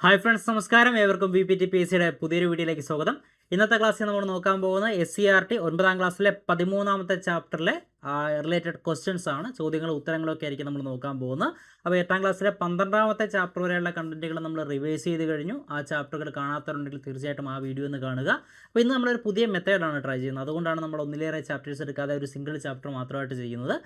Hi friends, നമസ്കാരം. ഏവർക്കും BPTPSCയുടെ പുതിയൊരു വീഡിയോയിലേക്ക് സ്വാഗതം. ഇന്നത്തെ ക്ലാസ്സിൽ നമ്മൾ നോക്കാൻ പോകുന്ന SCERT 9ാം ക്ലാസ്സിലെ 13ാമത്തെ ചാപ്റ്ററിലെ റിലേറ്റഡ് ക്വസ്റ്റ്യൻസ് ആണ്. ചോദ്യങ്ങളും ഉത്തരങ്ങളും ഒക്കെ ആയിരിക്കും നമ്മൾ നോക്കാൻ പോകുന്നത്. അപ്പോൾ 8ാം ക്ലാസ്സിലെ 12ാമത്തെ ചാപ്റ്റർ വരെയുള്ള കണ്ടന്റുകൾ നമ്മൾ റിവൈസ് ചെയ്ത് കഴിഞ്ഞു. ആ ചാപ്റ്ററുകൾ കാണാത്തവരുണ്ടെങ്കിൽ തീർച്ചയായിട്ടും ആ വീഡിയോ ഒന്ന് കാണുക. അപ്പോൾ ഇന്ന് നമ്മളൊരു പുതിയ മെത്തേഡാണ് ട്രൈ ചെയ്യുന്നത്. അതുകൊണ്ടാണ് നമ്മൾ ഒന്നിലേറെ ചാപ്റ്റേഴ്സ് എടുക്കാതെ ഒരു സിംഗിൾ ചാപ്റ്റർ മാത്രമായിട്ട് ചെയ്യുന്നത്.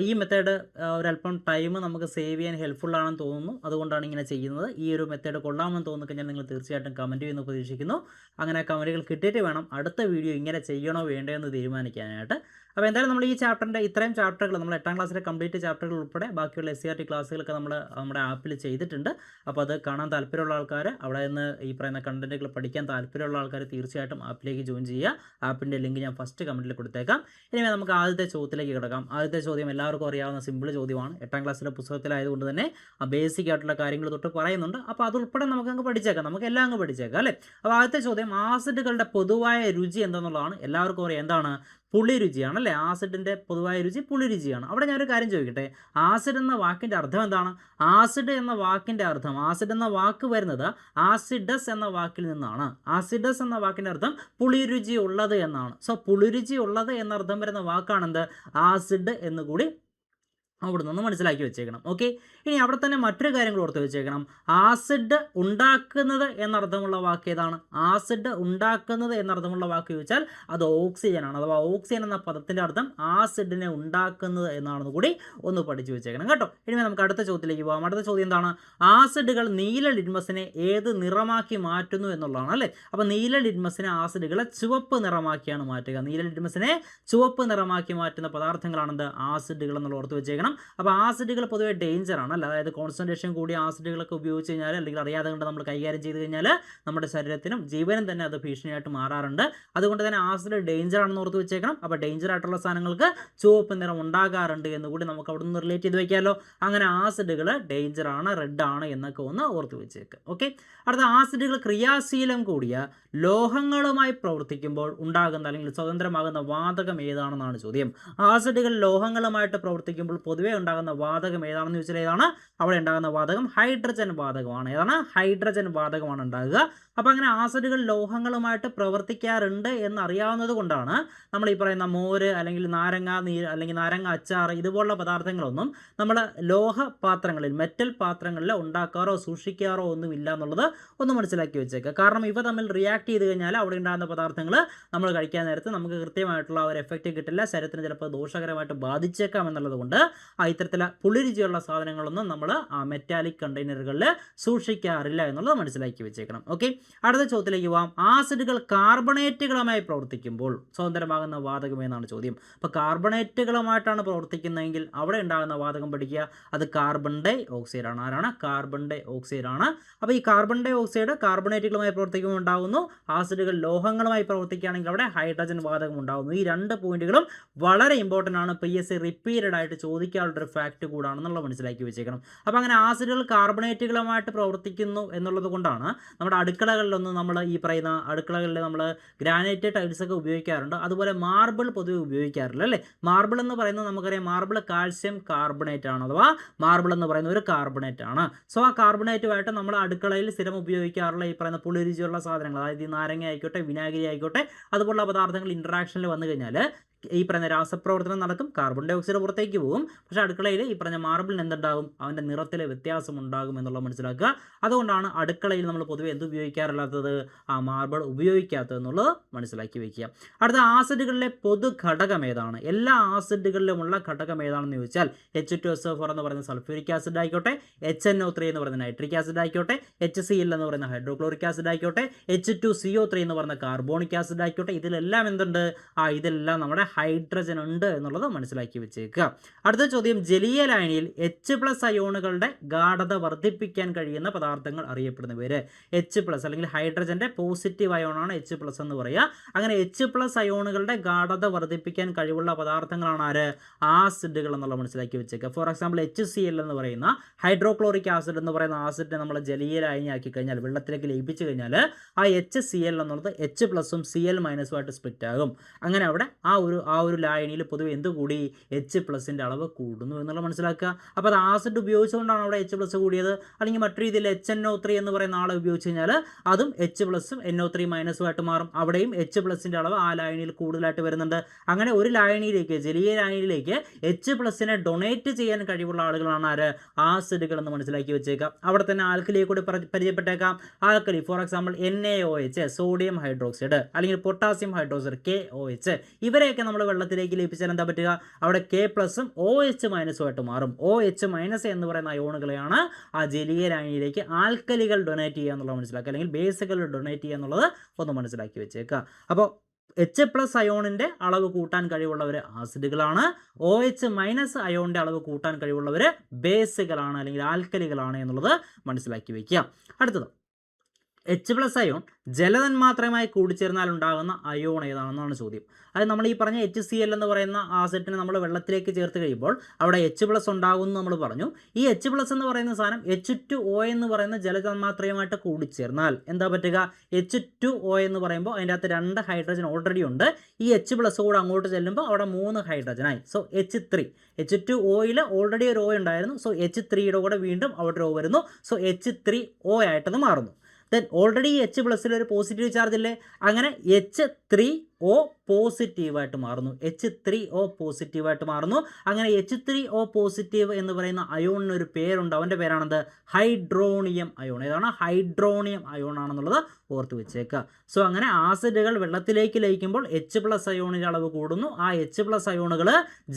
ഈ മെത്തേഡ് ഒരല്പം ടൈം നമുക്ക് സേവ് ചെയ്യാൻ ഹെൽപ്ഫുൾ ആണെന്ന് തോന്നുന്നു. അതുകൊണ്ടാണ് ഇങ്ങനെ ചെയ്യുന്നത്. ഈ ഒരു മെത്തേഡ് കൊള്ളാമെന്ന് തോന്നിക്കഴിഞ്ഞാൽ നിങ്ങൾ തീർച്ചയായിട്ടും കമൻറ്റ് ചെയ്യുമെന്ന് പ്രതീക്ഷിക്കുന്നു. അങ്ങനെ കമൻറ്റുകൾ കിട്ടിയിട്ട് വേണം അടുത്ത വീഡിയോ ഇങ്ങനെ ചെയ്യണോ വേണ്ടയോ എന്ന് തീരുമാനിക്കാനായിട്ട്. അപ്പോൾ എന്തായാലും നമ്മൾ ഈ ചാപ്റ്ററിൻ്റെ ഇത്രയും ചാപ്റ്ററുകൾ നമ്മൾ 8ാം ക്ലാസ്സിലെ കംപ്ലീറ്റ് ചാപ്റ്ററുകൾ ഉൾപ്പെടെ ബാക്കിയുള്ള SCERT ക്ലാസ്സുകളൊക്കെ നമ്മൾ നമ്മുടെ ആപ്പിൽ ചെയ്തിട്ടുണ്ട്. അപ്പോൾ അത് കാണാൻ താല്പര്യമുള്ള ആൾക്കാർ, അവിടെ നിന്ന് ഈ പറയുന്ന കണ്ടന്റുകൾ പഠിക്കാൻ താല്പര്യമുള്ള ആൾക്കാർ തീർച്ചയായിട്ടും ആപ്പിലേക്ക് ജോയിൻ ചെയ്യുക. ആപ്പിൻ്റെ ലിങ്ക് ഞാൻ ഫസ്റ്റ് കമൻറ്റിൽ കൊടുത്തേക്കാം. ഇനി നമുക്ക് ആദ്യത്തെ ചോദ്യത്തിലേക്ക് കിടക്കാം. ആദ്യത്തെ ചോദ്യം എല്ലാവർക്കും അറിയാവുന്ന സിമ്പിൾ ചോദ്യമാണ്. 8ാം ക്ലാസ്സിലെ പുസ്തകത്തിലായതുകൊണ്ട് തന്നെ ബേസിക് ആയിട്ടുള്ള കാര്യങ്ങൾ തൊട്ട് പറയുന്നുണ്ട്. അപ്പോൾ അതുൾപ്പെടെ നമുക്ക് പഠിച്ചേക്കാം, നമുക്ക് എല്ലാം അങ്ങ് പഠിച്ചേക്കാം അല്ലേ. അപ്പോൾ ആദ്യത്തെ ചോദ്യം, ആസിഡുകളുടെ പൊതുവായ രുചി എന്താണെന്നുള്ളതാണ്. എല്ലാവർക്കും അറിയാം എന്താണ്, പുളി രുചിയാണ് അല്ലേ. ആസിഡിൻ്റെ പൊതുവായ രുചി പുളി രുചിയാണ്. അവിടെ ഞാനൊരു കാര്യം ചോദിക്കട്ടെ, ആസിഡ് എന്ന വാക്കിൻ്റെ അർത്ഥം എന്താണ്? ആസിഡ് എന്ന വാക്കിൻ്റെ അർത്ഥം, ആസിഡ് എന്ന വാക്ക് വരുന്നത് ആസിഡസ് എന്ന വാക്കിൽ നിന്നാണ്. ആസിഡസ് എന്ന വാക്കിൻ്റെ അർത്ഥം പുളിരുചി ഉള്ളത് എന്നാണ്. സോ പുളിരുചി ഉള്ളത് എന്നർത്ഥം വരുന്ന വാക്കാണെന്ത്, ആസിഡ് എന്നുകൂടി അവിടെ നിന്ന് മനസ്സിലാക്കി വെച്ചേക്കണം. ഓക്കെ, ഇനി അവിടെ തന്നെ മറ്റൊരു കാര്യങ്ങൾ ഓർത്ത് വെച്ചേക്കണം. ആസിഡ് ഉണ്ടാക്കുന്നത് എന്നർത്ഥമുള്ള വാക്ക് ഏതാണ്? ആസിഡ് ഉണ്ടാക്കുന്നത് എന്നർത്ഥമുള്ള വാക്ക് ചോദിച്ചാൽ അത് ഓക്സിജൻ ആണ്. അഥവാ ഓക്സിജൻ എന്ന പദത്തിൻ്റെ അർത്ഥം ആസിഡിനെ ഉണ്ടാക്കുന്നത് എന്നാണെന്ന് കൂടി ഒന്ന് പഠിച്ചു വെച്ചേക്കണം കേട്ടോ. ഇനി നമുക്ക് അടുത്ത ചോദ്യത്തിലേക്ക് പോകാം. അടുത്ത ചോദ്യം എന്താണ്? ആസിഡുകൾ നീല ലിറ്റ്മസിനെ ഏത് നിറമാക്കി മാറ്റുന്നു എന്നുള്ളതാണ് അല്ലേ. അപ്പോൾ നീല ലിറ്റ്മസിനെ ആസിഡുകളെ ചുവപ്പ് നിറമാക്കിയാണ് മാറ്റുക. നീല ലിറ്റ്മസിനെ ചുവപ്പ് നിറമാക്കി മാറ്റുന്ന പദാർത്ഥങ്ങളാണെന്ത്, ആസിഡുകൾ എന്നുള്ള ഓർത്ത് വെച്ചേക്കണം. അപ്പോൾ ആസിഡുകൾ പൊതുവെ ഡേഞ്ചർ ആണ് അല്ല. അതായത് കോൺസെൻട്രേഷൻ കൂടിയ ആസിഡുകളൊക്കെ ഉപയോഗിച്ച് കഴിഞ്ഞാൽ, അല്ലെങ്കിൽ അറിയാതെ കൊണ്ട് നമ്മൾ കൈകാര്യം ചെയ്ത് കഴിഞ്ഞാൽ നമ്മുടെ ശരീരത്തിനും ജീവനും തന്നെ അത് ഭീഷണിയായിട്ട് മാറാറുണ്ട്. അതുകൊണ്ട് തന്നെ ആസിഡ് ഡേഞ്ചർ ആണെന്ന് ഓർത്ത് വെച്ചേക്കണം. അപ്പോൾ ഡേഞ്ചർ ആയിട്ടുള്ള സാധനങ്ങൾക്ക് ചുവപ്പ് നിറം ഉണ്ടാകാറുണ്ട് എന്ന് കൂടി നമുക്ക് അവിടെ നിന്ന് റിലേറ്റ് ചെയ്ത് വെക്കാമല്ലോ. അങ്ങനെ ആസിഡുകൾ ഡേഞ്ചർ ആണ്, റെഡ് ആണ് എന്നൊക്കെ ഒന്ന് ഓർത്ത് വെച്ചേക്കുക. ഓക്കെ, അടുത്ത, ആസിഡുകൾ ക്രിയാശീലം കൂടിയ ലോഹങ്ങളുമായി പ്രവർത്തിക്കുമ്പോൾ ഉണ്ടാകുന്ന അല്ലെങ്കിൽ സ്വതന്ത്രമാകുന്ന വാതകം ഏതാണെന്നാണ് ചോദ്യം. ആസിഡുകൾ ലോഹങ്ങളുമായിട്ട് പ്രവർത്തിക്കുമ്പോൾ പൊതുവെ ഉണ്ടാകുന്ന വാതകം ഏതാണെന്ന് ചോദിച്ചാൽ ഏതാണ്? അവിടെ ഉണ്ടാകുന്ന വാതകം ഹൈഡ്രജൻ വാതകമാണ്. ഏതാണ്? ഹൈഡ്രജൻ വാതകമാണ് ഉണ്ടാകുക. അപ്പോൾ അങ്ങനെ ആസിഡുകൾ ലോഹങ്ങളുമായിട്ട് പ്രവർത്തിക്കാറുണ്ട് എന്നറിയാവുന്നത് കൊണ്ടാണ് നമ്മൾ ഈ പറയുന്ന മോര് അല്ലെങ്കിൽ നാരങ്ങ നീര് അല്ലെങ്കിൽ നാരങ്ങ അച്ചാർ ഇതുപോലുള്ള പദാർത്ഥങ്ങളൊന്നും നമ്മൾ ലോഹ പാത്രങ്ങളിൽ, മെറ്റൽ പാത്രങ്ങളിൽ ഉണ്ടാക്കാറോ സൂക്ഷിക്കാറോ ഒന്നുമില്ല എന്നുള്ളത് ഒന്ന് മനസ്സിലാക്കി വെച്ചേക്കുക. കാരണം ഇവ തമ്മിൽ റിയാക്ട് ചെയ്ത് കഴിഞ്ഞാൽ അവിടെ ഉണ്ടാകുന്ന പദാർത്ഥങ്ങൾ നമ്മൾ കഴിക്കാൻ നേരത്ത് നമുക്ക് കൃത്യമായിട്ടുള്ള ഒരു എഫക്റ്റ് കിട്ടില്ല, ശരീരത്തിന് ചിലപ്പോൾ ദോഷകരമായിട്ട് ബാധിച്ചേക്കാം എന്നുള്ളത് കൊണ്ട് ഇത്തരത്തിലുള്ള പുളിരുചിയുള്ള സാധനങ്ങളൊന്നും നമ്മൾ മെറ്റാലിക് കണ്ടെയ്നറുകളിൽ സൂക്ഷിക്കാറില്ല എന്നുള്ളത് മനസ്സിലാക്കി വെച്ചേക്കണം. ഓക്കെ, അടുത്ത ചോദ്യത്തിലേക്ക് പോവാം. ആസിഡുകൾ കാർബണേറ്റുകളുമായി പ്രവർത്തിക്കുമ്പോൾ സ്വതന്ത്രമാകുന്ന വാതകം എന്നാണ് ചോദ്യം. അപ്പോൾ കാർബണേറ്റുകളുമായിട്ടാണ് പ്രവർത്തിക്കുന്നതെങ്കിൽ അവിടെ ഉണ്ടാകുന്ന വാതകം പഠിക്കുക, അത് കാർബൺ ഡൈ ഓക്സൈഡ് ആണ്. ആരാണ്? കാർബൺ ഡൈ ഓക്സൈഡ് ആണ്. അപ്പോൾ ഈ കാർബൺ ഡൈ ഓക്സൈഡ് കാർബണേറ്റുകളുമായി പ്രവർത്തിക്കുമ്പോൾ ഉണ്ടാകുന്നു. ആസിഡുകൾ ലോഹങ്ങളുമായി പ്രവർത്തിക്കുകയാണെങ്കിൽ അവിടെ ഹൈഡ്രജൻ വാതകം ഉണ്ടാകുന്നു. ഈ രണ്ട് പോയിന്റുകളും വളരെ ഇമ്പോർട്ടൻ്റ് ആണ്. PSC റിപ്പീറ്റഡ് ആയിട്ട് ചോദിക്കാനുള്ളൊരു ഫാക്റ്റ് കൂടാണെന്നുള്ളത് മനസ്സിലാക്കി വെച്ചേക്കണം. അപ്പോൾ അങ്ങനെ ആസിഡുകൾ കാർബണേറ്റുകളുമായിട്ട് പ്രവർത്തിക്കുന്നു എന്നുള്ളത് കൊണ്ടാണ് നമ്മുടെ അടുക്കളകളിലൊന്നും നമ്മൾ ഈ പറയുന്ന അടുക്കളകളിൽ നമ്മൾ ഗ്രാനൈറ്റ് ടൈൽസ് ഒക്കെ ഉപയോഗിക്കാറുണ്ട്. അതുപോലെ മാർബിൾ പൊതുവെ ഉപയോഗിക്കാറില്ല അല്ലേ. മാർബിൾ എന്ന് പറയുന്നത് നമുക്കറിയാം, മാർബിൾ കാൽസ്യം കാർബണേറ്റ് ആണ്, അഥവാ മാർബിൾ എന്ന് പറയുന്ന ഒരു കാർബണേറ്റ് ആണ്. സോ ആ കാർബണേറ്റുമായിട്ട് നമ്മൾ അടുക്കളയിൽ സ്ഥിരം ഉപയോഗിക്കാറുള്ള ഈ പറയുന്ന പുളിരുചിയുള്ള സാധനങ്ങൾ, അതായത് ഈ നാരങ്ങ ആയിക്കോട്ടെ, വിനാഗിരി ആയിക്കോട്ടെ, അതുപോലുള്ള പദാർത്ഥങ്ങൾ ഇൻട്രാക്ഷനിൽ വന്നു കഴിഞ്ഞാൽ ഈ പറഞ്ഞ രാസപ്രവർത്തനം നടക്കും, കാർബൺ ഡൈ ഓക്സൈഡ് പുറത്തേക്ക് പോകും. പക്ഷേ അടുക്കളയിൽ ഈ പറഞ്ഞ മാർബിളിന് എന്തുണ്ടാകും, അവൻ്റെ നിറത്തിലെ വ്യത്യാസം ഉണ്ടാകും എന്നുള്ളത് മനസ്സിലാക്കുക. അതുകൊണ്ടാണ് അടുക്കളയിൽ നമ്മൾ പൊതുവെ എന്ത് ഉപയോഗിക്കാറില്ലാത്തത്, ആ മാർബിൾ ഉപയോഗിക്കാത്തത് എന്നുള്ളത് മനസ്സിലാക്കി വയ്ക്കുക. അടുത്ത, ആസിഡുകളിലെ പൊതു ഘടകം ഏതാണ്? എല്ലാ ആസിഡുകളിലുമുള്ള ഘടകം ഏതാണെന്ന് ചോദിച്ചാൽ H2SO4 എന്ന് പറയുന്ന സൾഫ്യൂരിക് ആസിഡ് ആയിക്കോട്ടെ, HNO3 എന്ന് പറയുന്ന നൈട്രിക് ആസിഡ് ആയിക്കോട്ടെ, HCl എന്ന് പറയുന്ന ഹൈഡ്രോക്ലോറിക് ആസിഡ് ആയിക്കോട്ടെ, H2CO3 എന്ന് പറയുന്ന കാർബോണിക് ആസിഡ് ആയിക്കോട്ടെ, ഇതിലെല്ലാം എന്തുണ്ട്, ഇതെല്ലാം നമ്മുടെ ഹൈഡ്രജൻ ഉണ്ട് എന്നുള്ളത് മനസ്സിലാക്കി വെച്ചേക്കുക. അടുത്ത ചോദ്യം, ജലീയ ലായനിയിൽ H+ അയോണുകളുടെ ഗാഢത വർദ്ധിപ്പിക്കാൻ കഴിയുന്ന പദാർത്ഥങ്ങൾ അറിയപ്പെടുന്ന പേര്. H+ അല്ലെങ്കിൽ ഹൈഡ്രജന്റെ പോസിറ്റീവ് അയോണാണ് H+ എന്ന് പറയുക. അങ്ങനെ H+ അയോണുകളുടെ ഗാഢത വർദ്ധിപ്പിക്കാൻ കഴിവുള്ള പദാർത്ഥങ്ങളാണ് ആര്? ആസിഡുകൾ എന്നുള്ള മനസ്സിലാക്കി വെച്ചേക്കുക. ഫോർ എക്സാമ്പിൾ HCl എന്ന് പറയുന്ന ഹൈഡ്രോക്ലോറിക് ആസിഡ് എന്ന് പറയുന്ന ആസിഡിനെ നമ്മൾ ജലീയ ലായനിയാക്കി കഴിഞ്ഞാൽ, വെള്ളത്തിലേക്ക് ലയിപ്പിച്ച് കഴിഞ്ഞാൽ ആ HCl എന്നുള്ളത് H+ഉം Cl- ആയിട്ട് സ്പ്ലിറ്റ് ആകും. അങ്ങനെ അവിടെ ആ ഒരു ആ ഒരു ലായനിയിൽ പൊതുവെ എന്ത് കൂടി, H+ അളവ് കൂടുന്നു എന്നുള്ളത് മനസ്സിലാക്കുക. അപ്പോൾ അത് ആസിഡ് ഉപയോഗിച്ചുകൊണ്ടാണ് അവിടെ H+ കൂടിയത്. അല്ലെങ്കിൽ മറ്റു രീതിയിൽ HNO3 എന്ന് പറയുന്ന ആളെ ഉപയോഗിച്ച് കഴിഞ്ഞാൽ അതും H+ഉം NO3- ആയിട്ട് മാറും. അവിടെയും H+ അളവ് ആ ലായനിയിൽ കൂടുതലായിട്ട് വരുന്നുണ്ട്. അങ്ങനെ ഒരു ലായനിയിലേക്ക്, ജലീയ ലായനിയിലേക്ക് H+ ഡൊണേറ്റ് ചെയ്യാൻ കഴിവുള്ള ആളുകളാണ് ആര്, ആസിഡുകൾ എന്ന് മനസ്സിലാക്കി വെച്ചേക്കാം. അവിടെ തന്നെ ആൽക്കലിയെ കൂടി പരിചയപ്പെട്ടേക്കാം. Alkali for example NaOH, sodium hydroxide, അല്ലെങ്കിൽ പൊട്ടാസ്യം ഹൈഡ്രോക്സൈഡ് KOH, ഇവരെയൊക്കെ നമ്മൾ വെള്ളത്തിലേക്ക് ലയിപ്പിച്ചാൽ എന്താ പറ്റുക, അവിടെ K+ഉം OH- ആയിട്ട് മാറും. OH- എന്ന് പറയുന്ന അയോണുകളെയാണ് ആ ജലീയ ലായനിയിലേക്ക് ആൽക്കലികൾ ഡൊണേറ്റ് ചെയ്യുക എന്നുള്ളത് മനസ്സിലാക്കുക, അല്ലെങ്കിൽ ബേസുകൾ ഡൊണേറ്റ് ചെയ്യുക എന്നുള്ളത് ഒന്ന് മനസ്സിലാക്കി വെച്ചേക്കുക. അപ്പോൾ H+ അയോണിൻ്റെ അളവ് കൂട്ടാൻ കഴിവുള്ളവർ ആസിഡുകളാണ്. OH- അയോണിൻ്റെ അളവ് കൂട്ടാൻ കഴിവുള്ളവർ ബേസുകളാണ്, അല്ലെങ്കിൽ ആൽക്കലികളാണ് എന്നുള്ളത് മനസ്സിലാക്കി വയ്ക്കുക. അടുത്തത് H+ അയോൺ ജലതന്മാത്രയുമായി കൂടിച്ചേർന്നാൽ ഉണ്ടാകുന്ന അയോൺ ഏതാണെന്നാണ് ചോദ്യം. അത് നമ്മൾ ഈ പറഞ്ഞ HCl എന്ന് പറയുന്ന ആസിഡിനെ നമ്മൾ വെള്ളത്തിലേക്ക് ചേർത്ത് കഴിയുമ്പോൾ അവിടെ H+ ഉണ്ടാകുമെന്ന് നമ്മൾ പറഞ്ഞു. ഈ H+ എന്ന് പറയുന്ന സാധനം H2O എന്ന് പറയുന്ന ജലതന്മാത്രയുമായിട്ട് കൂടിച്ചേർന്നാൽ എന്താ പറ്റുക, H2O എന്ന് പറയുമ്പോൾ അതിൻ്റെ അകത്ത് 2 ഹൈഡ്രജൻ ഓൾറെഡി ഉണ്ട്. ഈ H+ കൂടെ അങ്ങോട്ട് ചെല്ലുമ്പോൾ അവിടെ 3 ഹൈഡ്രജനായി. സോ H3, H2Oയിൽ ഓൾറെഡി ഒരു O ഉണ്ടായിരുന്നു. സോ H3യുടെ കൂടെ വീണ്ടും അവിടെ ഒരു O വരുന്നു. സോ H3O ആയിട്ടത് മാറുന്നു. ദെൻ ഓൾറെഡി H+ ഒരു പോസിറ്റീവ് ചാർജ് ഇല്ലേ, അങ്ങനെ H3O പോസിറ്റീവായിട്ട് മാറുന്നു. H3O പോസിറ്റീവായിട്ട് മാറുന്നു. അങ്ങനെ H3O പോസിറ്റീവ് എന്ന് പറയുന്ന അയോണിന് ഒരു പേരുണ്ട്. അവൻ്റെ പേരാണെന്ത്, ഹൈഡ്രോണിയം അയോൺ. ഏതാണ്, ഹൈഡ്രോണിയം അയോൺ ആണെന്നുള്ളത് ഓർത്ത് വെച്ചേക്കുക. സോ അങ്ങനെ ആസിഡുകൾ വെള്ളത്തിലേക്ക് ലയിക്കുമ്പോൾ H+ അയോണിൻ്റെ അളവ് കൂടുന്നു. ആ H+ അയോണുകൾ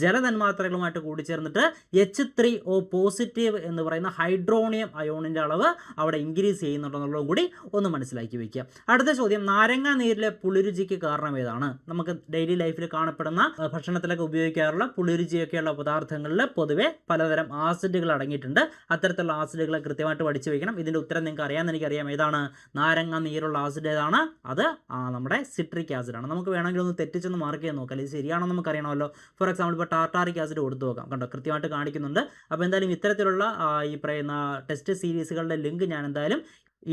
ജലതന്മാത്രകളുമായിട്ട് കൂടിച്ചേർന്നിട്ട് H3O പോസിറ്റീവ് എന്ന് പറയുന്ന ഹൈഡ്രോണിയം അയോണിൻ്റെ അളവ് അവിടെ ഇൻക്രീസ് ചെയ്യുന്നുണ്ടെന്നുള്ളതും കൂടി ഒന്ന് മനസ്സിലാക്കി വയ്ക്കുക. അടുത്ത ചോദ്യം, നാരങ്ങ നീരിലെ പുളിരുചിക്ക് കാരണം ഏതാണ്? നമുക്ക് ഡെയിലി ലൈഫിൽ കാണപ്പെടുന്ന ഭക്ഷണത്തിലൊക്കെ ഉപയോഗിക്കാറുള്ള പുളിരുചിയൊക്കെയുള്ള പദാർത്ഥങ്ങളിൽ പൊതുവെ പലതരം ആസിഡുകൾ അടങ്ങിയിട്ടുണ്ട്. അത്തരത്തിലുള്ള ആസിഡുകളെ കൃത്യമായിട്ട് പഠിച്ചു വയ്ക്കണം. ഇതിൻ്റെ ഉത്തരം നിങ്ങൾക്ക് അറിയാമെന്ന് എനിക്കറിയാം. ഏതാണ്, നാരങ്ങ നീരുള്ള ആസിഡ് ഏതാണ്? അത് നമ്മുടെ സിട്രിക് ആസിഡാണ്. നമുക്ക് വേണമെങ്കിൽ ഒന്ന് തെറ്റിച്ചൊന്ന് മാർക്ക് ചെയ്യാൻ നോക്കാം, അല്ലെങ്കിൽ ശരിയാണോ നമുക്ക് അറിയണമല്ലോ. ഫോർ എക്സാമ്പിൾ ഇപ്പോൾ ടാർട്ടാറിക് ആസിഡ് കൊടുത്തു നോക്കാം, കണ്ടോ കൃത്യമായിട്ട് കാണിക്കുന്നുണ്ട്. അപ്പോൾ എന്തായാലും ഇത്തരത്തിലുള്ള ഈ പറയുന്ന ടെസ്റ്റ് സീരീസുകളുടെ ലിങ്ക് ഞാൻ എന്തായാലും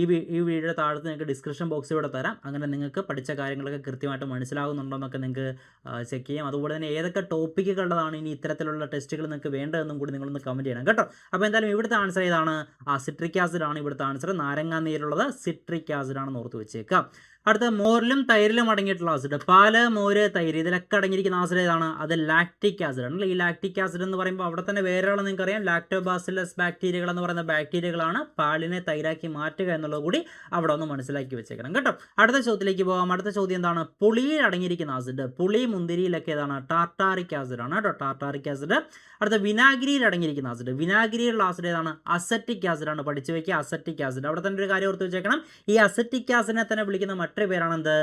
ഈ വീഡിയോയുടെ താഴത്ത് നിങ്ങൾക്ക് ഡിസ്ക്രിപ്ഷൻ ബോക്സിലൂടെ തരാം. അങ്ങനെ നിങ്ങൾക്ക് പഠിച്ച കാര്യങ്ങളൊക്കെ കൃത്യമായിട്ട് മനസ്സിലാകുന്നുണ്ടോയെന്നൊക്കെ നിങ്ങൾക്ക് ചെക്ക് ചെയ്യാം. അതുപോലെ തന്നെ ഏതൊക്കെ ടോപ്പിക്കുകളുള്ളതാണ് ഇനി ഇത്തരത്തിലുള്ള ടെസ്റ്റുകൾ നിങ്ങൾക്ക് വേണ്ടതെന്നും കൂടി നിങ്ങളൊന്ന് കമൻറ്റ് ചെയ്യണം കേട്ടോ. അപ്പോൾ എന്തായാലും ഇവിടുത്തെ ആൻസർ ഏതാണ്, സിട്രിക് ആസിഡ് ആണ് ഇവിടുത്തെ ആൻസർ. നാരങ്ങാ നീരുള്ളത് സിട്രിക് ആസിഡ് ആണെന്ന് ഓർത്ത് വെച്ചേക്കാം. അടുത്ത മോരിലും തൈരിലും അടങ്ങിയിട്ടുള്ള ആസിഡ്, പാല്, മോര്, തൈര്, ഇതിലൊക്കെ അടങ്ങിയിരിക്കുന്ന ആസിഡ് ഏതാണ്? അത് ലാക്റ്റിക് ആസിഡ് ആണ്. ഈ ലാക്റ്റിക് ആസിഡ് എന്ന് പറയുമ്പോൾ അവിടെ തന്നെ വേറെയുള്ള നിങ്ങൾക്കറിയാം, ലാക്ടോബാസിലസ് ബാക്ടീരിയകൾ എന്ന് പറയുന്ന ബാക്ടീരിയകളാണ് പാലിനെ തൈരാക്കി മാറ്റുക എന്നുള്ളത് കൂടി അവിടെ ഒന്ന് മനസ്സിലാക്കി വെച്ചേക്കണം കേട്ടോ. അടുത്ത ചോദ്യത്തിലേക്ക് പോകാം. അടുത്ത ചോദ്യം എന്താണ്, പുളിയിൽ അടങ്ങിയിരിക്കുന്ന ആസിഡ്, പുളി, മുന്തിരിയിലൊക്കെ ഏതാണ്? ടാർട്ടാറിക് ആസിഡ് ആണ് കേട്ടോ, ടാർട്ടാറിക് ആസിഡ്. അടുത്ത വിനാഗിരിയിൽ അടങ്ങിയിരിക്കുന്ന ആസിഡ്, വിനാഗിരിയിലുള്ള ആസിഡ് ഏതാണ്? അസറ്റിക് ആസിഡ് ആണ്. പഠിച്ചു വയ്ക്കുക, അസറ്റിക് ആസിഡ്. അവിടെ തന്നെ ഒരു കാര്യം ഓർത്ത് വെച്ചേക്കണം, ഈ അസറ്റിക് ആസിഡിനെ തന്നെ വിളിക്കുന്ന മറ്റൊരു പേരാണെന്ത്,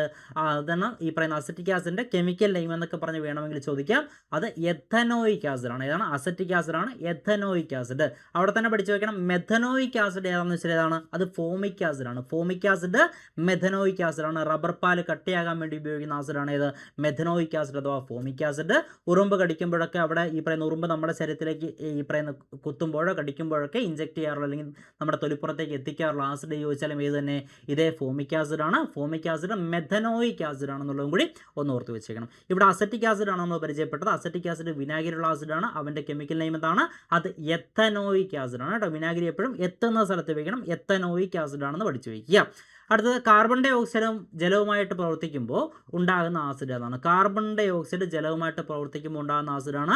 അതാണ് ഈ പറയുന്ന അസറ്റിക് ആസിഡിന്റെ കെമിക്കൽ നെയിം എന്നൊക്കെ പറഞ്ഞ് വേണമെങ്കിൽ ചോദിക്കാം. അത് എഥനോയിക് ആസിഡ് ആണ്. ഏതാണ്? അസറ്റിക് ആസിഡ് ആണ് എഥനോയിക് ആസിഡ്. അവിടെ തന്നെ പഠിച്ചു വെക്കണം. മെഥനോയിക് ആസിഡ് ഏതാണെന്ന് വെച്ചാൽ ഏതാണ്? അത് ഫോമിക് ആസിഡ് ആണ്. ഫോമിക് ആസിഡ് മെഥനോയിക് ആസിഡ് ആണ്. റബ്ബർ പാല് കട്ടിയാകാൻ വേണ്ടി ഉപയോഗിക്കുന്ന ആസിഡാണ് ഏത്? മെഥനോയിക് ആസിഡ് അഥവാ ഫോമിക് ആസിഡ്. ഉറുമ്പ് കടിക്കുമ്പോഴൊക്കെ അവിടെ ഈ പറയുന്ന ഉറുമ്പ് നമ്മുടെ ശരീരത്തിലേക്ക് ഈ പറയുന്ന കുത്തുമ്പോഴോ കടിക്കുമ്പോഴൊക്കെ ഇഞ്ചെക്ട് ചെയ്യാറുള്ള, അല്ലെങ്കിൽ നമ്മുടെ തൊലിപ്പുറത്തേക്ക് എത്തിക്കാറുള്ള ആസിഡ് ചോദിച്ചാലും ഏത് തന്നെ? ഇതേ ഫോമിക് ആസിഡ് ആണ്. ഫോമിക് ആസിഡ് മെഥനോയിക് ആസിഡ് ആണെന്നുള്ളതും കൂടി ഒന്ന് ഓർത്ത് വെച്ചേക്കണം. ഇവിടെ അസറ്റിക് ആസിഡ് ആണ് നമ്മൾ പരിചയപ്പെട്ടത്. അസറ്റിക് ആസിഡ് വിനാഗിരിയുള്ള ആസിഡാണ്. അവൻ്റെ കെമിക്കൽ നെയിം എന്താണ്? അത് എഥനോയിക് ആസിഡ് ആണ് കേട്ടോ. വിനാഗിരി എപ്പോഴും എത്തുന്ന സ്ഥലത്ത് വയ്ക്കണം. എഥനോയിക് ആസിഡ് ആണെന്ന് പഠിച്ചു വയ്ക്കുക. അടുത്തത്, കാർബൺ ഡൈ ഓക്സൈഡും ജലവുമായിട്ട് പ്രവർത്തിക്കുമ്പോൾ ഉണ്ടാകുന്ന ആസിഡ് ഏതാണ്? കാർബൺ ഡൈ ഓക്സൈഡ് ജലവുമായിട്ട് പ്രവർത്തിക്കുമ്പോൾ ഉണ്ടാകുന്ന ആസിഡാണ്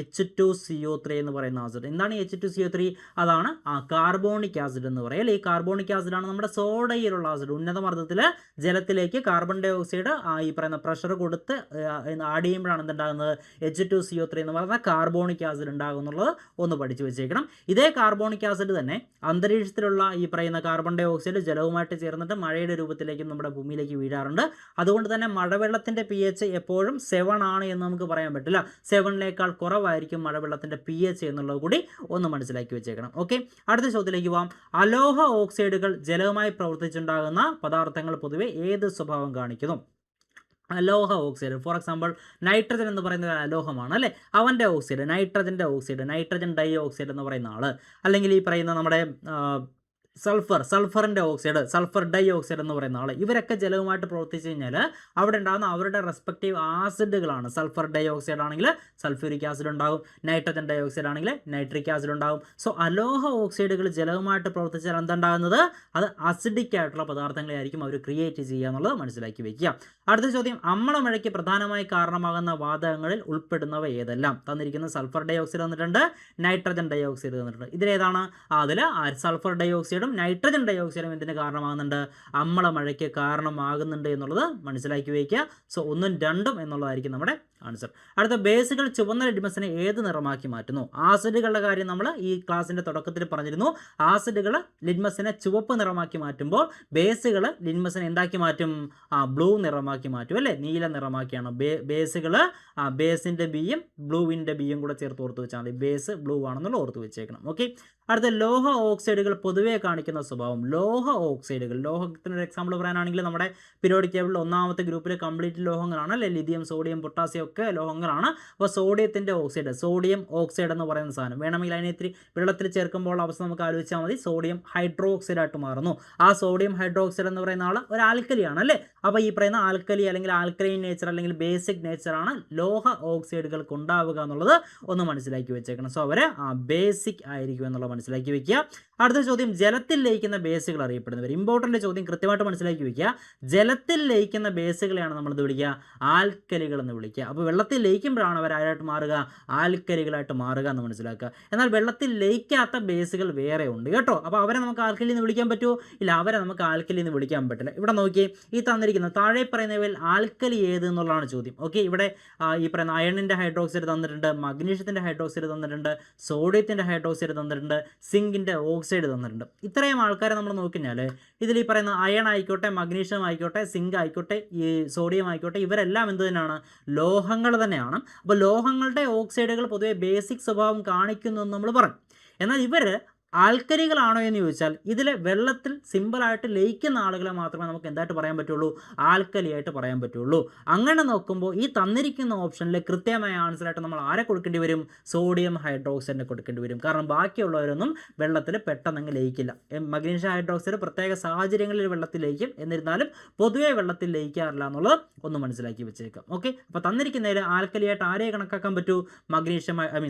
H2CO3 എന്ന് പറയുന്ന ആസിഡ്. എന്താണ് H2CO3? അതാണ് കാർബോണിക് ആസിഡ് എന്ന് പറയുക. ഈ കാർബോണിക് ആസിഡാണ് നമ്മുടെ സോഡയിലുള്ള ആസിഡ്. ഉന്നത മർദ്ദത്തിൽ ജലത്തിലേക്ക് കാർബൺ ഡൈ ഓക്സൈഡ് ഈ പറയുന്ന പ്രഷർ കൊടുത്ത് ആഡ് ചെയ്യുമ്പോഴാണ് എന്തുണ്ടാകുന്നത്? H2CO3 എന്ന് പറയുന്ന കാർബോണിക് ആസിഡ് ഉണ്ടാകുന്നുള്ളത് ഒന്ന് പഠിച്ചു വെച്ചേക്കണം. ഇതേ കാർബോണിക് ആസിഡ് തന്നെ അന്തരീക്ഷത്തിലുള്ള ഈ പറയുന്ന കാർബൺ ഡൈ ഓക്സൈഡ് ജലവുമായിട്ട് ചേർന്നിട്ട് മഴയുടെ രൂപത്തിലേക്കും നമ്മുടെ ഭൂമിയിലേക്ക് വീഴാറുണ്ട്. അതുകൊണ്ട് തന്നെ മഴവെള്ളത്തിൻ്റെ pH എപ്പോഴും 7 ആണ് എന്ന് നമുക്ക് പറയാൻ പറ്റില്ല. 7നേക്കാൾ കുറവായിരിക്കും മഴവെള്ളത്തിൻ്റെ pH എന്നുള്ളത് കൂടി ഒന്ന് മനസ്സിലാക്കി വെച്ചേക്കണം. ഓക്കെ, അടുത്ത ചോദ്യത്തിലേക്ക് പോകാം. അലോഹ ഓക്സൈഡുകൾ ജലവുമായി പ്രവർത്തിച്ചുണ്ടാകുന്ന പദാർത്ഥങ്ങൾ പൊതുവെ ഏത് സ്വഭാവം കാണിക്കുന്നു? അലോഹ ഓക്സൈഡ്, ഫോർ എക്സാമ്പിൾ നൈട്രജൻ എന്ന് പറയുന്ന അലോഹമാണ് അല്ലേ, അവൻ്റെ ഓക്സൈഡ്, നൈട്രജൻ്റെ ഓക്സൈഡ്, നൈട്രജൻ ഡൈ ഓക്സൈഡ് എന്ന് പറയുന്ന ആൾ, അല്ലെങ്കിൽ ഈ പറയുന്ന നമ്മുടെ സൾഫറിൻ്റെ ഓക്സൈഡ്, സൾഫർ ഡൈ ഓക്സൈഡ് എന്ന് പറയുന്ന ആൾ, ഇവരൊക്കെ ജലവുമായിട്ട് പ്രവർത്തിച്ചു കഴിഞ്ഞാൽ അവിടെ ഉണ്ടാകുന്ന അവരുടെ റെസ്പെക്റ്റീവ് ആസിഡുകളാണ്. സൾഫർ ഡൈ ഓക്സൈഡ് ആണെങ്കിൽ സൾഫ്യൂരിക് ആസിഡ് ഉണ്ടാകും, നൈട്രജൻ ഡൈ ഓക്സൈഡ് ആണെങ്കിൽ നൈട്രിക് ആസിഡ് ഉണ്ടാകും. സോ അലോഹ ഓക്സൈഡുകൾ ജലവുമായിട്ട് പ്രവർത്തിച്ചാൽ എന്തുണ്ടാകുന്നത്? അത് അസിഡിക് ആയിട്ടുള്ള പദാർത്ഥങ്ങളായിരിക്കും അവർ ക്രിയേറ്റ് ചെയ്യുക എന്നുള്ളത് മനസ്സിലാക്കി വെക്കുക. അടുത്ത ചോദ്യം, അമ്ലമഴയ്ക്ക് പ്രധാനമായി കാരണമാകുന്ന വാതകങ്ങളിൽ ഉൾപ്പെടുന്നവ ഏതെല്ലാം? തന്നിരിക്കുന്ന സൾഫർ ഡൈ ഓക്സൈഡ് തന്നിട്ടുണ്ട്, നൈട്രജൻ ഡൈ ഓക്സൈഡ് തന്നിട്ടുണ്ട്. ഇതിലേതാണ്? അതിൽ സൾഫർ ഡൈ ഓക്സൈഡും നൈട്രജൻ ഡൈ ഓക്സൈഡും എന്തിന് കാരണമാകുന്നുണ്ട്? അമ്ലമഴയ്ക്ക് കാരണമാകുന്നുണ്ട് എന്നുള്ളത് മനസ്സിലാക്കി വയ്ക്കുക. സോ 1ഉം 2ഉം എന്നുള്ളതായിരിക്കും നമ്മുടെ ആൻസർ. അടുത്ത, ബേസുകൾ ചുവന്ന ലിറ്റ്മസിനെ ഏത് നിറമാക്കി മാറ്റുന്നു? ആസിഡുകളുടെ കാര്യം നമ്മൾ ഈ ക്ലാസ്സിൻ്റെ തുടക്കത്തിൽ പറഞ്ഞിരുന്നു. ആസിഡുകൾ ലിറ്റ്മസിനെ ചുവപ്പ് നിറമാക്കി മാറ്റുമ്പോൾ ബേസുകൾ ലിറ്റ്മസിനെ എന്താക്കി മാറ്റും? ബ്ലൂ നിറമാക്കി മാറ്റും അല്ലേ? നീല നിറമാക്കിയാണ് ബേസുകൾ. ബേസിൻ്റെ ബിയും ബ്ലൂവിൻ്റെ ബിയും കൂടെ ചേർത്ത് ഓർത്ത് വെച്ചാൽ മതി. ബേസ് ബ്ലൂ ആണെന്നുള്ള ഓർത്ത് വെച്ചേക്കണം. ഓക്കെ. അടുത്ത, ലോഹ ഓക്സൈഡുകൾ പൊതുവെ കാണിക്കുന്ന സ്വഭാവം. ലോഹ ഓക്സൈഡുകൾ, ലോഹത്തിനൊരു എക്സാമ്പിൾ പറയാനാണെങ്കിൽ നമ്മുടെ പീരിയോഡിക് ടേബിളിൽ 1ാമത്തെ ഗ്രൂപ്പിൽ കംപ്ലീറ്റ് ലോഹങ്ങളാണ് അല്ലേ? ലിഥിയം, സോഡിയം, പൊട്ടാസ്യം ഒക്കെ ലോഹങ്ങളാണ്. അപ്പോൾ സോഡിയത്തിൻ്റെ ഓക്സൈഡ്, സോഡിയം ഓക്സൈഡ് എന്ന് പറയുന്ന സാധനം വേണമെങ്കിൽ അതിനെ ഇത്തിരി വെള്ളത്തിൽ ചേർക്കുമ്പോൾ അവസ്ഥ നമുക്ക് ആലോചിച്ചാൽ മതി. സോഡിയം ഹൈഡ്രോ ഓക്സൈഡായിട്ട് മാറുന്നു. ആ സോഡിയം ഹൈഡ്രോ ഓക്സൈഡ് എന്ന് പറയുന്ന ആൾ ഒരു ആൽക്കലിയാണ് അല്ലേ? അപ്പോൾ ഈ പറയുന്ന ആൽക്കലി അല്ലെങ്കിൽ ആൽക്കലൈൻ നേച്ചർ അല്ലെങ്കിൽ ബേസിക് നേച്ചറാണ് ലോഹ ഓക്സൈഡുകൾക്ക് ഉണ്ടാവുക എന്നുള്ളത് ഒന്ന് മനസ്സിലാക്കി വെച്ചേക്കണം. സോ അവർ ബേസിക് ആയിരിക്കും എന്നുള്ളത് മനസ്സിലാക്കി വെക്കുക. അടുത്ത ചോദ്യം, ജലത്തിൽ ലയിക്കുന്ന ബേസുകൾ അറിയപ്പെടുന്നവർ. ഇമ്പോർട്ടൻ്റ് ചോദ്യം, കൃത്യമായിട്ട് മനസ്സിലാക്കി വെക്കുക. ജലത്തിൽ ലയിക്കുന്ന ബേസുകളെയാണ് നമ്മൾ എന്ത് വിളിക്കുക? ആൽക്കലികൾ എന്ന് വിളിക്കുക. അപ്പോൾ വെള്ളത്തിൽ ലയിക്കുമ്പോഴാണ് അവർ ആരായിട്ട് മാറുക? ആൽക്കലികളായിട്ട് മാറുക എന്ന് മനസ്സിലാക്കുക. എന്നാൽ വെള്ളത്തിൽ ലയിക്കാത്ത ബേസുകൾ വേറെ ഉണ്ട് കേട്ടോ. അപ്പോൾ അവരെ നമുക്ക് ആൽക്കലി എന്ന് വിളിക്കാൻ പറ്റുമോ? ഇല്ല, അവരെ നമുക്ക് ആൽക്കലി എന്ന് വിളിക്കാൻ പറ്റില്ല. ഇവിടെ നോക്കി, ഈ തന്നിരിക്കുന്ന താഴെ പറയുന്നവയിൽ ആൽക്കലി ഏത് എന്നുള്ളതാണ് ചോദ്യം. ഓക്കെ. ഇവിടെ ഈ പറയുന്ന അയണിൻ്റെ ഹൈഡ്രോക്സൈഡ് തന്നിട്ടുണ്ട്, മഗ്നീഷ്യത്തിൻ്റെ ഹൈഡ്രോക്സൈഡ് തന്നിട്ടുണ്ട്, സോഡിയത്തിൻ്റെ ഹൈഡ്രോക്സൈഡ് തന്നിട്ടുണ്ട്, സിങ്കിൻ്റെ ഓക്സൈഡ് തന്നിട്ടുണ്ട്. ഇത്രയും ആൾക്കാരെ നമ്മൾ നോക്കിക്കഴിഞ്ഞാൽ ഇതിൽ ഈ പറയുന്ന അയൺ ആയിക്കോട്ടെ, മഗ്നീഷ്യം ആയിക്കോട്ടെ, സിങ്ക് ആയിക്കോട്ടെ, ഈ സോഡിയം ആയിക്കോട്ടെ, ഇവരെല്ലാം എന്ത് തന്നെയാണ്? ലോഹങ്ങൾ തന്നെയാണ്. അപ്പോൾ ലോഹങ്ങളുടെ ഓക്സൈഡുകൾ പൊതുവെ ബേസിക് സ്വഭാവം കാണിക്കുന്നു എന്ന് നമ്മൾ പറഞ്ഞു. എന്നാൽ ഇവർ ആൽക്കലികളാണോ എന്ന് ചോദിച്ചാൽ ഇതിലെ വെള്ളത്തിൽ സിമ്പിളായിട്ട് ലയിക്കുന്ന ആളുകളെ മാത്രമേ നമുക്ക് എന്തായിട്ട് പറയാൻ പറ്റുള്ളൂ? ആൽക്കലിയായിട്ട് പറയാൻ പറ്റുള്ളൂ. അങ്ങനെ നോക്കുമ്പോൾ ഈ തന്നിരിക്കുന്ന ഓപ്ഷനിൽ കൃത്യമായ ആൻസറായിട്ട് നമ്മൾ ആരെ കൊടുക്കേണ്ടി വരും? സോഡിയം ഹൈഡ്രോക്സൈഡിനെ കൊടുക്കേണ്ടി വരും. കാരണം ബാക്കിയുള്ളവരൊന്നും വെള്ളത്തിൽ പെട്ടെന്ന് ലയിക്കില്ല. മഗ്നീഷ്യം ഹൈഡ്രോക്സൈഡ് പ്രത്യേക സാഹചര്യങ്ങളിൽ വെള്ളത്തിൽ ലയിക്കും, എന്നിരുന്നാലും പൊതുവെ വെള്ളത്തിൽ ലയിക്കാറില്ല എന്നുള്ളത് ഒന്ന് മനസ്സിലാക്കി വെച്ചേക്കാം. ഓക്കെ. അപ്പോൾ തന്നിരിക്കുന്നതിൽ ആൽക്കലിയായിട്ട് ആരെ കണക്കാക്കാൻ പറ്റൂ?